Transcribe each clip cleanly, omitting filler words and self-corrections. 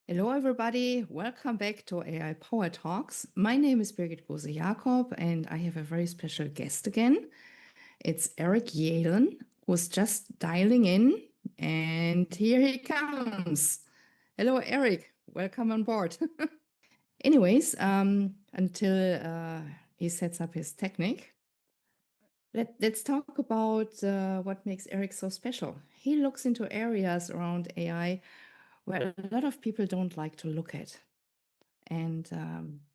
Hello, everybody. Welcome back to AI Power Talks. My name is Birgit Jakob, and I have a very special guest again. It's Eric Yaillen, who's just dialing in, and here he comes. Hello, Eric. Welcome on board. Anyways, until he sets up his technique, let's talk about what makes Eric so special. He looks into areas around AI where a lot of people don't like to look at. And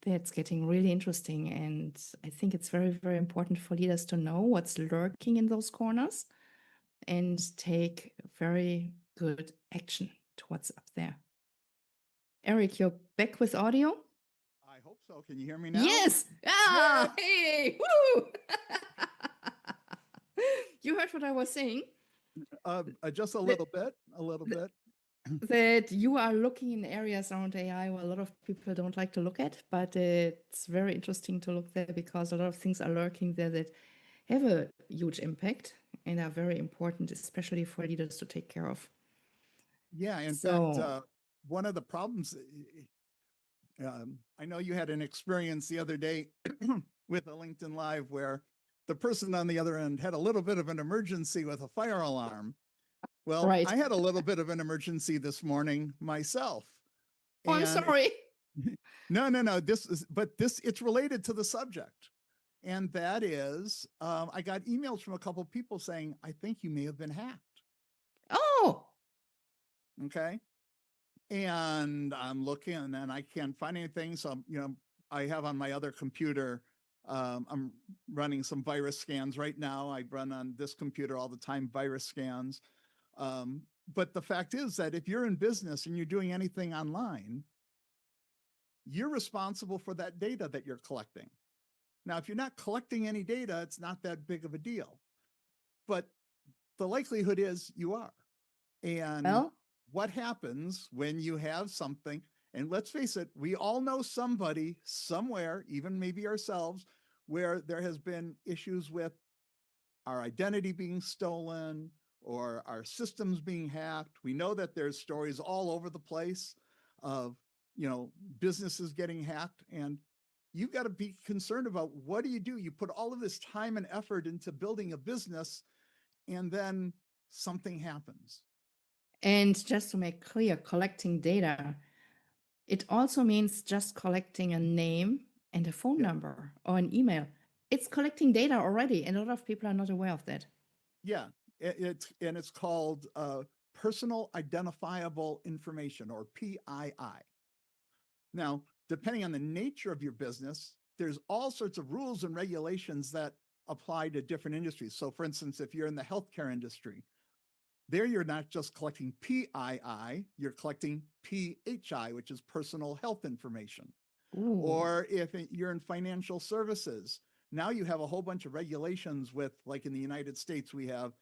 that's getting really interesting. And I think it's very, very important for leaders to know what's lurking in those corners and take very good action to what's up there. Eric, you're back with audio? I hope so. Can you hear me now? Yes. Ah, hey, woo! You heard what I was saying? Just a little bit, That you are looking in areas around AI where a lot of people don't like to look at, but it's very interesting to look there because a lot of things are lurking there that have a huge impact and are very important, especially for leaders to take care of. Yeah, in fact, one of the problems, I know you had an experience the other day with a LinkedIn Live where the person on the other end had a little bit of an emergency with a fire alarm. Well, right. I had a little bit of an emergency this morning myself. Oh, I'm sorry. No. It's related to the subject. And that is, I got emails from a couple of people saying, I think you may have been hacked. Oh. Okay. And I'm looking and I can't find anything. So, I have on my other computer, I'm running some virus scans right now. I run on this computer all the time, virus scans. But the fact is that if you're in business and you're doing anything online, you're responsible for that data that you're collecting. Now, if you're not collecting any data, it's not that big of a deal. But the likelihood is you are. And what happens when you have something, and let's face it, we all know somebody somewhere, even maybe ourselves, where there has been issues with our identity being stolen or our systems being hacked. We know that there's stories all over the place of, businesses getting hacked, and you've got to be concerned about what do? You put all of this time and effort into building a business, and then something happens. And just to make clear, collecting data, it also means just collecting a name and a phone number or an email. It's collecting data already, and a lot of people are not aware of that. Yeah, it's called personal identifiable information, or PII. Now, depending on the nature of your business, there's all sorts of rules and regulations that apply to different industries. So, for instance, if you're in the healthcare industry, there you're not just collecting PII, you're collecting PHI, which is personal health information. Ooh. Or if you're in financial services, now you have a whole bunch of regulations with, like in the United States, we have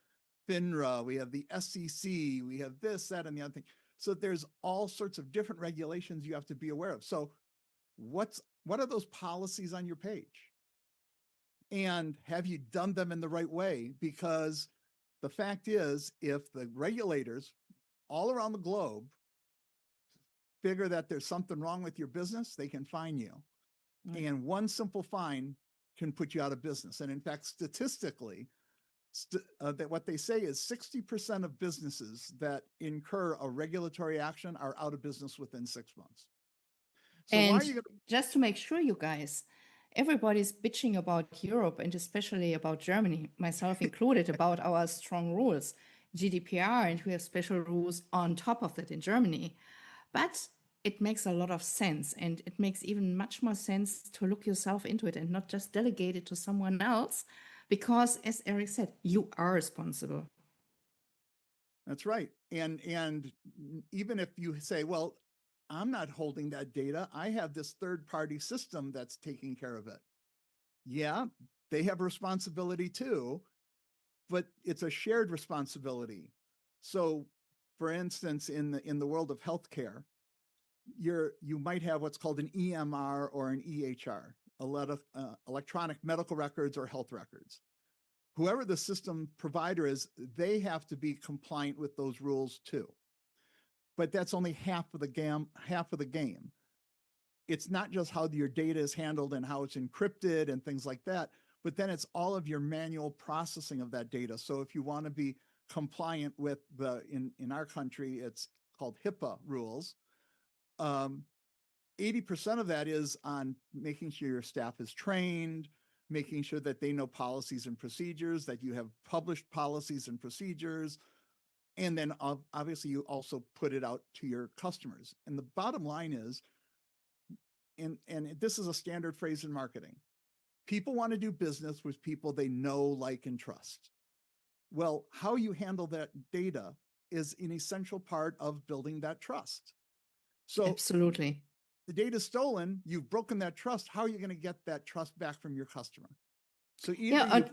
FINRA, we have the SEC, we have this, that, and the other thing. So there's all sorts of different regulations you have to be aware of. So what are those policies on your page? And have you done them in the right way? Because the fact is, if the regulators all around the globe figure that there's something wrong with your business, they can fine you. And one simple fine can put you out of business. And in fact, statistically, that what they say is 60% of businesses that incur a regulatory action are out of business within 6 months. So and just to make sure, you guys, everybody's bitching about Europe and especially about Germany, myself included, about our strong rules, GDPR, and we have special rules on top of that in Germany. But it makes a lot of sense, and it makes even much more sense to look yourself into it and not just delegate it to someone else, because as Eric said, you are responsible. That's right. And even if you say, well, I'm not holding that data, I have this third-party system that's taking care of it. Yeah, they have responsibility too, but it's a shared responsibility. So, for instance, in the world of healthcare, you might have what's called an EMR or an EHR, electronic medical records or health records. Whoever the system provider is, they have to be compliant with those rules too. but that's only half of the game. It's not just how your data is handled and how it's encrypted and things like that, but then it's all of your manual processing of that data. So if you want to be compliant with in our country, it's called HIPAA rules. 80% of that is on making sure your staff is trained, making sure that they know policies and procedures, that you have published policies and procedures. And then obviously you also put it out to your customers. And the bottom line is, and this is a standard phrase in marketing, people want to do business with people they know, like, and trust. Well, how you handle that data is an essential part of building that trust. So Absolutely. the data's stolen, you've broken that trust. How are you going to get that trust back from your customer? So either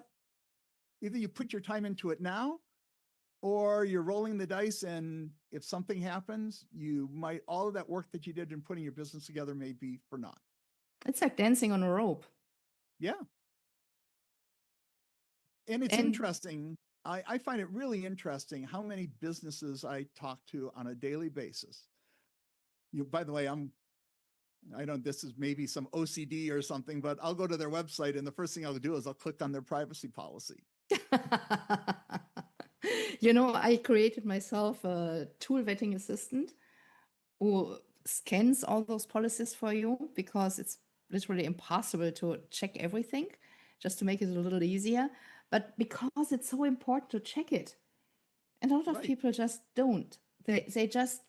you put your time into it now, or you're rolling the dice, and if something happens, all of that work that you did in putting your business together may be for naught. It's like dancing on a rope. Yeah. And it's interesting. I find it really interesting how many businesses I talk to on a daily basis. By the way, I don't, this is maybe some OCD or something, but I'll go to their website and the first thing I'll do is I'll click on their privacy policy. I created myself a tool vetting assistant who scans all those policies for you, because it's literally impossible to check everything, just to make it a little easier. But because it's so important to check it, and a lot of people just don't. They just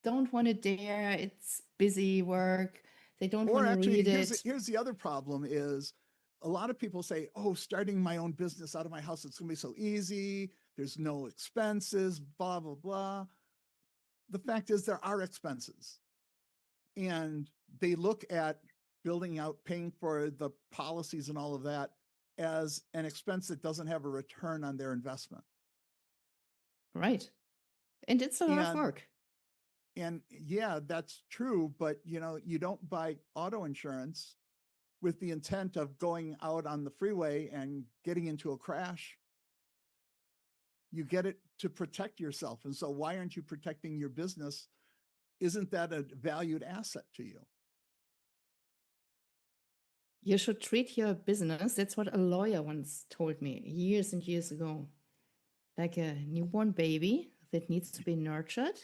don't want to dare. It's busy work. They don't want to read it. Here's the other problem is, a lot of people say, oh, starting my own business out of my house, it's going to be so easy. There's no expenses, blah, blah, blah. The fact is there are expenses. And they look at building out, paying for the policies and all of that as an expense that doesn't have a return on their investment. Right. And it's a lot of work. And yeah, that's true. But you don't buy auto insurance with the intent of going out on the freeway and getting into a crash. You get it to protect yourself. And so why aren't you protecting your business? Isn't that a valued asset to you? You should treat your business. That's what a lawyer once told me years and years ago. Like a newborn baby that needs to be nurtured.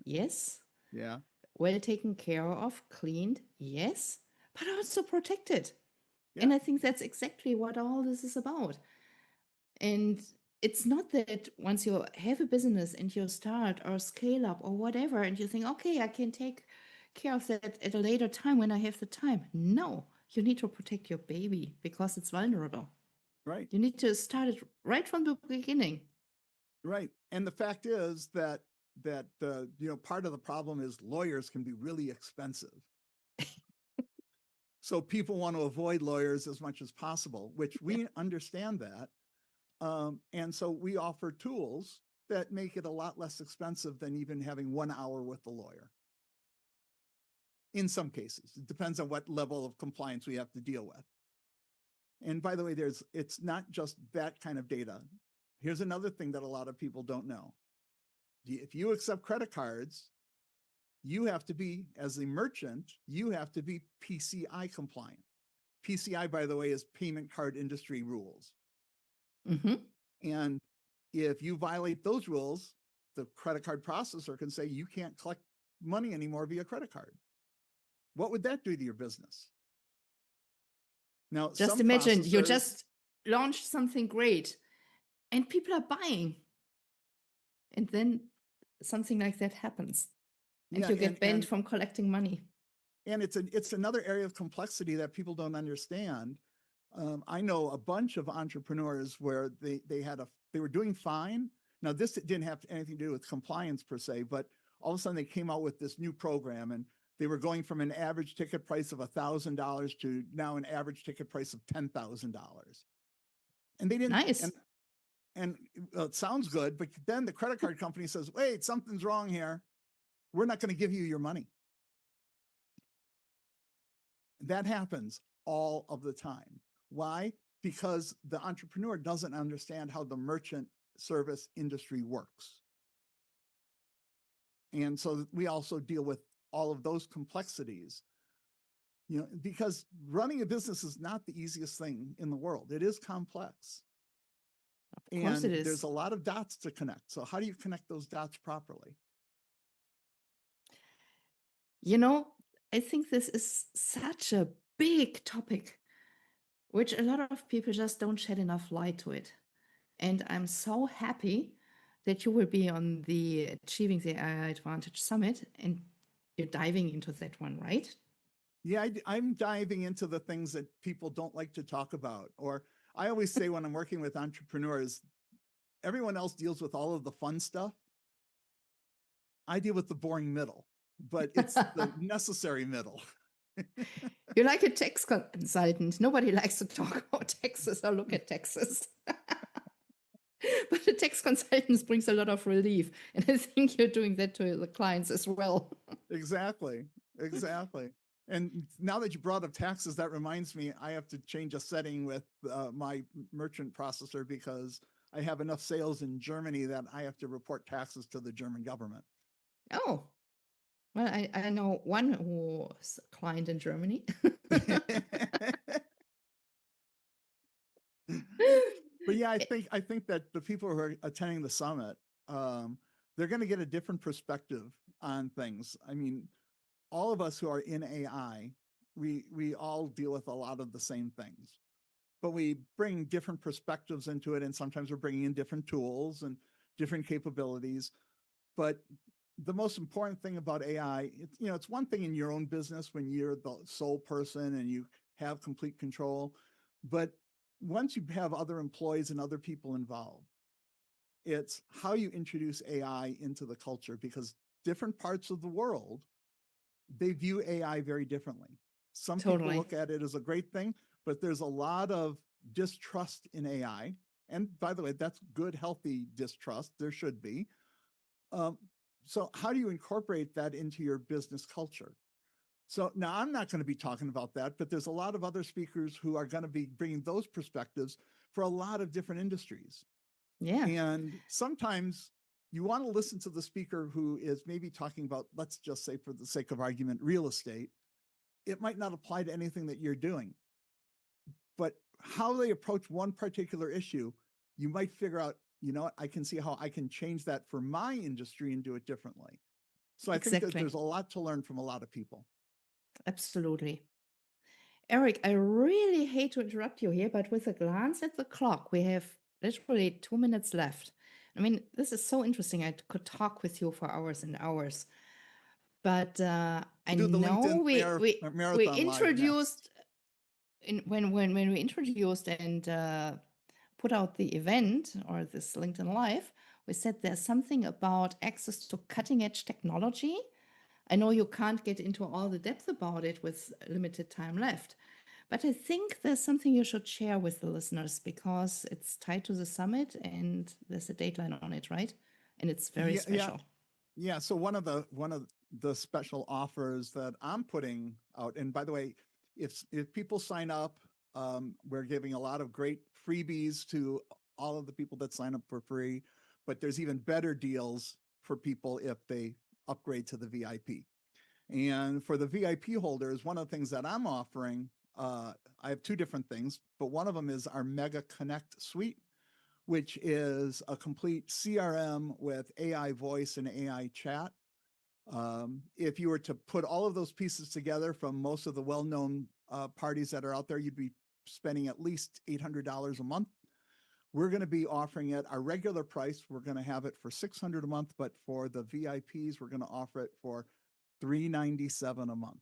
Yes. Yeah. Well taken care of, cleaned. Yes. But also protected. Yeah. And I think that's exactly what all this is about. And it's not that once you have a business and you start or scale up or whatever, and you think, okay, I can take care of that at a later time when I have the time. No, you need to protect your baby because it's vulnerable. Right. You need to start it right from the beginning. Right. And the fact is that part of the problem is lawyers can be really expensive. So people want to avoid lawyers as much as possible, which we understand that. And so we offer tools that make it a lot less expensive than even having 1 hour with the lawyer. In some cases, it depends on what level of compliance we have to deal with. And by the way, it's not just that kind of data. Here's another thing that a lot of people don't know. If you accept credit cards, you have to be, as a merchant, you have to be PCI compliant. PCI, by the way, is payment card industry rules. Mm-hmm. And if you violate those rules, the credit card processor can say you can't collect money anymore via credit card. What would that do to your business? Now, just imagine you just launched something great and people are buying. And then something like that happens. And you get banned from collecting money. And it's another area of complexity that people don't understand. I know a bunch of entrepreneurs where they were doing fine. Now, this didn't have anything to do with compliance per se, but all of a sudden they came out with this new program, and they were going from an average ticket price of $1,000 to now an average ticket price of $10,000. And they didn't. Nice. And it sounds good, but then the credit card company says, wait, something's wrong here. We're not going to give you your money. That happens all of the time. Why? Because the entrepreneur doesn't understand how the merchant service industry works. And so we also deal with all of those complexities, because running a business is not the easiest thing in the world. It is complex. Of course And it there's is. a lot of dots to connect. So how do you connect those dots properly? I think this is such a big topic, which a lot of people just don't shed enough light to it. And I'm so happy that you will be on the Achieving the AI Advantage Summit and you're diving into that one, right? Yeah, I'm diving into the things that people don't like to talk about. Or I always say when I'm working with entrepreneurs, everyone else deals with all of the fun stuff. I deal with the boring middle, but it's the necessary middle. You're like a tax consultant. Nobody likes to talk about taxes or look at taxes. But the tax consultants brings a lot of relief. And I think you're doing that to the clients as well. Exactly. And now that you brought up taxes, that reminds me, I have to change a setting with my merchant processor because I have enough sales in Germany that I have to report taxes to the German government. Oh, well, I know one who's a client in Germany. But yeah, I think that the people who are attending the summit, they're going to get a different perspective on things. I mean, all of us who are in AI, we all deal with a lot of the same things, but we bring different perspectives into it, and sometimes we're bringing in different tools and different capabilities. But the most important thing about AI, it's one thing in your own business when you're the sole person and you have complete control, but once you have other employees and other people involved, it's how you introduce AI into the culture, because different parts of the world, they view AI very differently. Some people Totally. look at it as a great thing, but there's a lot of distrust in AI. And by the way, that's good, healthy distrust. There should be. So how do you incorporate that into your business culture? So now I'm not going to be talking about that, but there's a lot of other speakers who are going to be bringing those perspectives for a lot of different industries. Yeah, And sometimes you want to listen to the speaker who is maybe talking about, let's just say for the sake of argument, real estate. It might not apply to anything that you're doing, but how they approach one particular issue, you might figure out, what, I can see how I can change that for my industry and do it differently. So I think that exactly. there's a lot to learn from a lot of people. Absolutely. Eric, I really hate to interrupt you here, but with a glance at the clock, we have literally 2 minutes left. I mean, this is so interesting. I could talk with you for hours and hours. But I Do the know LinkedIn we marathon live next. introduced when we introduced and put out the event or this LinkedIn Live, we said there's something about access to cutting edge technology. I know you can't get into all the depth about it with limited time left, but I think there's something you should share with the listeners because it's tied to the summit and there's a deadline on it, right? And it's very special. Yeah. So one of the special offers that I'm putting out, and by the way, if people sign up, we're giving a lot of great freebies to all of the people that sign up for free, but there's even better deals for people if they upgrade to the VIP. And for the VIP holders, one of the things that I'm offering, I have two different things, but one of them is our Megaconnect Suite, which is a complete CRM with AI voice and AI chat. If you were to put all of those pieces together from most of the well-known parties that are out there, you'd be spending at least $800 a month. We're going to be offering it our regular price. We're going to have it for $600 a month, but for the VIPs, we're going to offer it for $397 a month.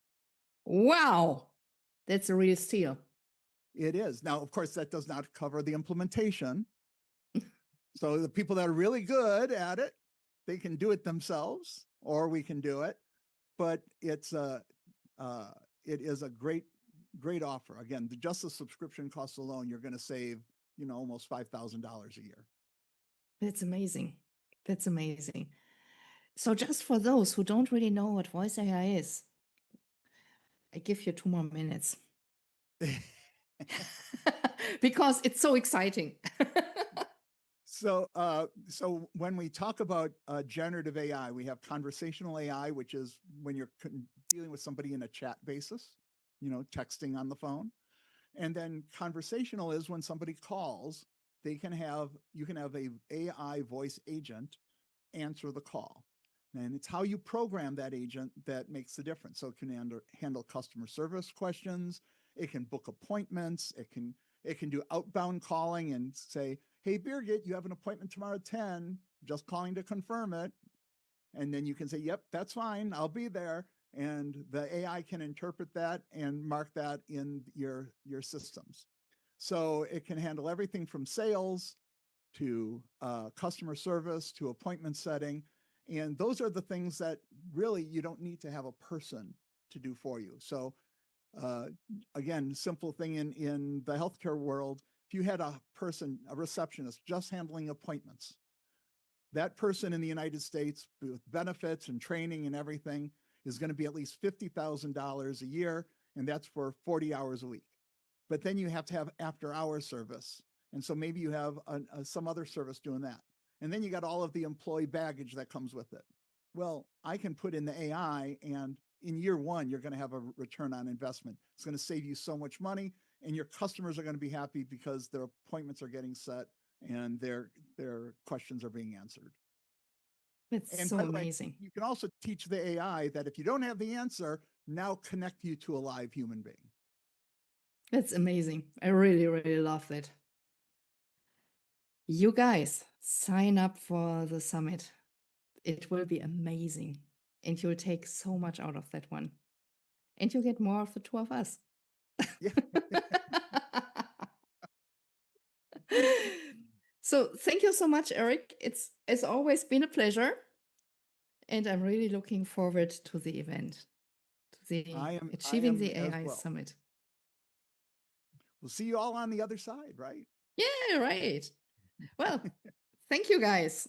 Wow, that's a real steal. It is. Now, of course, that does not cover the implementation. So the people that are really good at it, they can do it themselves, or we can do it. But it is a great offer. Again, just the subscription costs alone, you're going to save almost $5,000 a year. That's amazing. That's amazing. So just for those who don't really know what voice AI is, I give you 2 more minutes. Because it's so exciting. So when we talk about generative AI, we have conversational AI, which is when you're dealing with somebody in a chat basis, texting on the phone. And then conversational is when somebody calls, you can have a AI voice agent answer the call. And it's how you program that agent that makes the difference. So it can handle customer service questions, it can book appointments, it can do outbound calling and say, "Hey Birgit, you have an appointment tomorrow at 10, just calling to confirm it." And then you can say, "Yep, that's fine, I'll be there." And the AI can interpret that and mark that in your systems. So it can handle everything from sales to customer service to appointment setting. And those are the things that really you don't need to have a person to do for you. So again, simple thing in the healthcare world, if you had a person, a receptionist, just handling appointments, that person in the United States with benefits and training and everything is going to be at least $50,000 a year, and that's for 40 hours a week. But then you have to have after-hours service, and so maybe you have some other service doing that. And then you got all of the employee baggage that comes with it. Well, I can put in the AI, and in year one, you're going to have a return on investment. It's going to save you so much money, and your customers are going to be happy because their appointments are getting set and their questions are being answered. It's And so by the way, amazing. you can also teach the AI that if you don't have the answer, now connect you to a live human being. It's amazing. I really, really love that. You guys, sign up for the summit. It will be amazing. And you'll take so much out of that one. And you'll get more of the two of us. Yeah. So thank you so much, Eric. It's always been a pleasure. And I'm really looking forward to the event, to the I Achieving am the as AI well. Summit. We'll see you all on the other side, right? Yeah, right. Well, thank you guys.